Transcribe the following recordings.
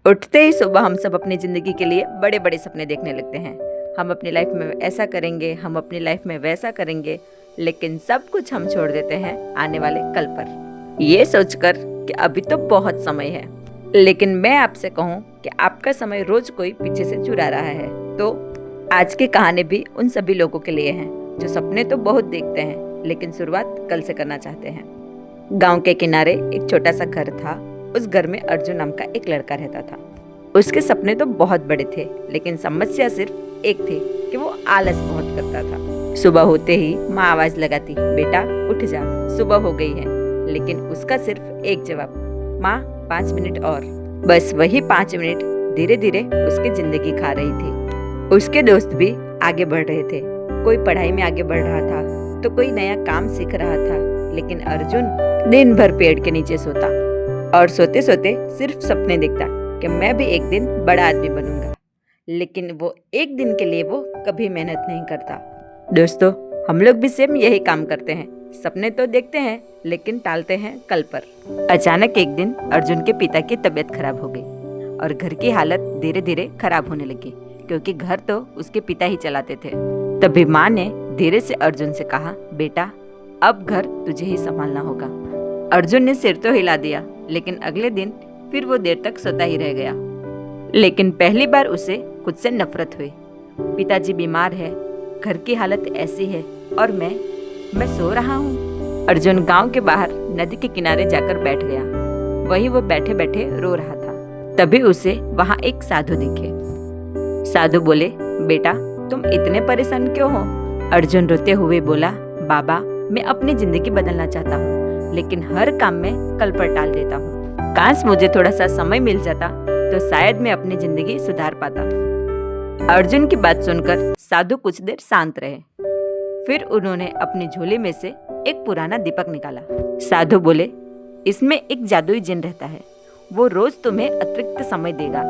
उठते ही सुबह हम सब अपनी ज़िंदगी के लिए बड़े बड़े सपने देखने लगते हैं। हम अपनी लाइफ में ऐसा करेंगे, हम अपनी लाइफ में वैसा करेंगे, लेकिन सब कुछ हम छोड़ देते हैं आने वाले कल पर, ये सोचकर कि अभी तो बहुत समय है। लेकिन मैं आपसे कहूँ कि आपका समय रोज कोई पीछे से चुरा रहा है। तो आज की कहानी भी उन सभी लोगों के लिए है जो सपने तो बहुत देखते हैं, लेकिन शुरुआत कल से करना चाहते हैं। गांव के किनारे एक छोटा सा घर था। उस घर में अर्जुन नाम का एक लड़का रहता था। उसके सपने तो बहुत बड़े थे, लेकिन समस्या सिर्फ एक थी कि वो आलस बहुत करता था। सुबह होते ही माँ आवाज लगाती, बेटा उठ जा, सुबह हो गई है। लेकिन उसका सिर्फ एक जवाब, माँ 5 मिनट और। बस वही 5 मिनट धीरे धीरे उसकी जिंदगी खा रही थी। उसके दोस्त भी आगे बढ़ रहे थे। कोई पढ़ाई में आगे बढ़ रहा था तो कोई नया काम सीख रहा था, लेकिन अर्जुन दिन भर पेड़ के नीचे सोता और सोते सोते सिर्फ सपने देखता कि मैं भी एक दिन बड़ा आदमी बनूंगा। लेकिन वो एक दिन के लिए वो कभी मेहनत नहीं करता। दोस्तों, हम लोग भी सेम यही काम करते हैं। सपने तो देखते हैं, लेकिन टालते हैं कल पर। अचानक एक दिन अर्जुन के पिता की तबीयत खराब हो गई और घर की हालत धीरे धीरे खराब होने लगी, क्योंकि घर तो उसके पिता ही चलाते थे। तभी माँ ने धीरे से अर्जुन से कहा, बेटा अब घर तुझे ही संभालना होगा। अर्जुन ने सिर तो हिला दिया, लेकिन अगले दिन फिर वो देर तक सोता ही रह गया। लेकिन पहली बार उसे खुद से नफरत हुई। पिताजी बीमार है, घर की हालत ऐसी है और मैं सो रहा हूँ। अर्जुन गांव के बाहर नदी के किनारे जाकर बैठ गया। वहीं वो बैठे बैठे रो रहा था। तभी उसे वहाँ एक साधु दिखे। साधु बोले, बेटा तुम इतने परेशान क्यों हो? अर्जुन रोते हुए बोला, बाबा मैं अपनी जिंदगी बदलना चाहता हूँ, लेकिन हर काम में कल पर टाल देता हूँ। काश मुझे थोड़ा सा समय मिल जाता तो शायद मैं अपनी जिंदगी सुधार पाता। अर्जुन की बात सुनकर साधु कुछ देर शांत रहे। फिर उन्होंने अपनी झोली में से एक पुराना दीपक निकाला। साधु बोले, इसमें एक जादुई जिन रहता है, वो रोज तुम्हें अतिरिक्त समय देगा,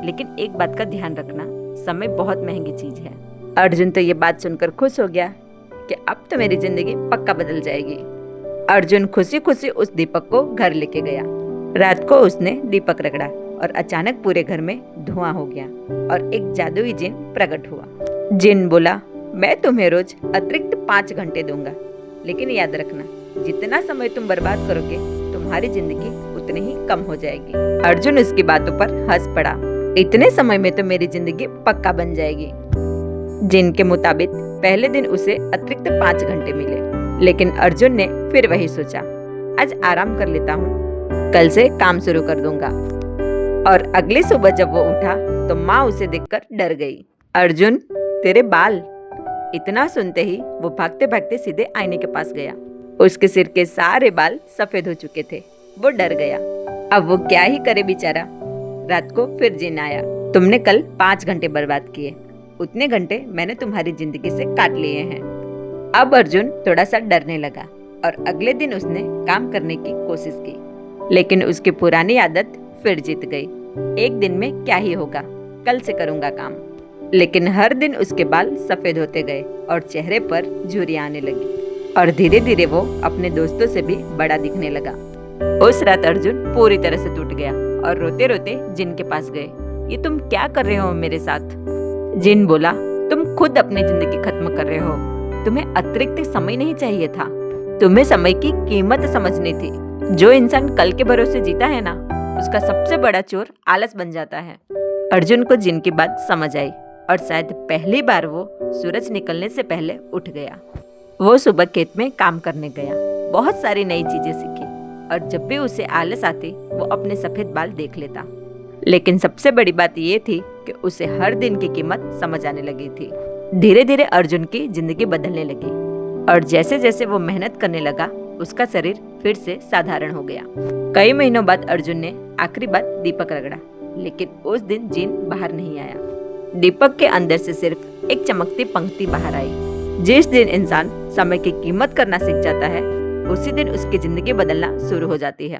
लेकिन एक बात का ध्यान रखना, समय बहुत महंगी चीज है। अर्जुन तो ये बात सुनकर खुश हो गया कि अब तो मेरी जिंदगी पक्का बदल जाएगी। अर्जुन खुशी खुशी उस दीपक को घर लेके गया। रात को उसने दीपक रगड़ा और अचानक पूरे घर में धुआं हो गया और एक जादुई जिन प्रकट हुआ। जिन बोला, मैं तुम्हें रोज अतिरिक्त 5 घंटे दूंगा, लेकिन याद रखना, जितना समय तुम बर्बाद करोगे तुम्हारी जिंदगी उतनी ही कम हो जाएगी। अर्जुन उसकी बातों पर हंस पड़ा। इतने समय में तो मेरी जिंदगी पक्का बन जाएगी। जिन के मुताबिक पहले दिन उसे अतिरिक्त 5 घंटे मिले, लेकिन अर्जुन ने फिर वही सोचा, आज आराम कर लेता हूँ, कल से काम शुरू कर दूंगा। और अगली सुबह जब वो उठा तो माँ उसे देखकर डर गई। अर्जुन तेरे बाल। इतना सुनते ही वो भागते भागते सीधे आईने के पास गया। उसके सिर के सारे बाल सफेद हो चुके थे। वो डर गया। अब वो क्या ही करे बेचारा। रात को फिर जिन आया, तुमने कल 5 घंटे बर्बाद किए, उतने घंटे मैंने तुम्हारी जिंदगी से काट लिए हैं। अब अर्जुन थोड़ा सा डरने लगा और अगले दिन उसने काम करने की कोशिश की, लेकिन उसकी पुरानी आदत फिर जीत गई। एक दिन में क्या ही होगा, कल से करूंगा काम। लेकिन हर दिन उसके बाल सफेद होते गए और चेहरे पर झुर्रियां आने लगी और धीरे धीरे वो अपने दोस्तों से भी बड़ा दिखने लगा। उस रात अर्जुन पूरी तरह से टूट गया और रोते रोते जिन के पास गए। ये तुम क्या कर रहे हो मेरे साथ? जिन बोला, तुम खुद अपनी जिंदगी खत्म कर रहे हो। तुम्हें अतिरिक्त समय नहीं चाहिए था, तुम्हें समय की कीमत समझनी थी। जो इंसान कल के भरोसे जीता है ना, उसका सबसे बड़ा चोर आलस बन जाता है। अर्जुन को जिन की बात समझ आई और शायद पहली बार वो सूरज निकलने से पहले उठ गया। वो सुबह खेत में काम करने गया, बहुत सारी नई चीजें सीखी और जब भी उसे आलस आती वो अपने सफेद बाल देख लेता। लेकिन सबसे बड़ी बात ये थी कि उसे हर दिन की कीमत समझ आने लगी थी। धीरे धीरे अर्जुन की जिंदगी बदलने लगी और जैसे जैसे वो मेहनत करने लगा, उसका शरीर फिर से साधारण हो गया। कई महीनों बाद अर्जुन ने आखिरी बार दीपक रगड़ा, लेकिन उस दिन जिन बाहर नहीं आया। दीपक के अंदर से सिर्फ एक चमकती पंक्ति बाहर आई। जिस दिन इंसान समय की कीमत करना सीख जाता है, उसी दिन उसकी जिंदगी बदलना शुरू हो जाती है।